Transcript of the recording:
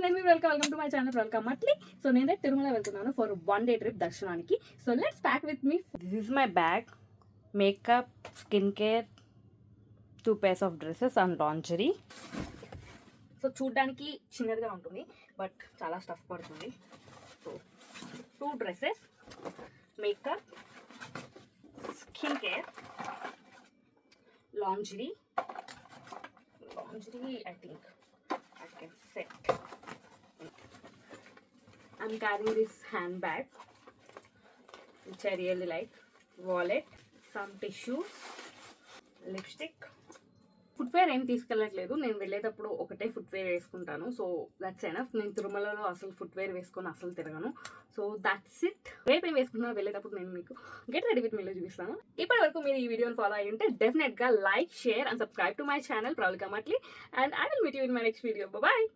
నేను మీ welcome to my channel welcome మట్లీ. సో నేనైతే తిరుమల వెళ్తున్నాను ఫర్ 1 day ట్రిప్ దర్శనానికి. So let's pack with me. This is my bag, makeup, skin care, 2 pairs of dresses and lingerie. సో చూడ్డానికి చిన్నదిగా ఉంటుంది బట్ చాలా స్టఫ్ పడుతుంది. So 2 dresses, makeup, skin care, lingerie. I think I can set. I'm carrying this handbag which I really like, wallet, some tissues, lipstick. Footwear ఏం తీసుకెళ్ళట్లేదు, నేను వెళ్ళేటప్పుడు ఒకటే ఫుట్వేర్ వేసుకుంటాను. So that's enough. నేను తిరుమలలో అసలు ఫుట్వేర్ వేసుకొని అసలు తిరగను. So that's it. రేపు ఏం వేసుకుంటున్నాను వెళ్ళేటప్పుడు నేను మీకు గెట్ రెడీ విత్ మీలో చూపిస్తాను. ఇప్పటి వరకు మీరు ఈ వీడియోని ఫాలో అయ్యి ఉంటే డెఫినెట్గా like, share and subscribe to my channel Pravalika Matli. And I will meet you in my next video. Bye.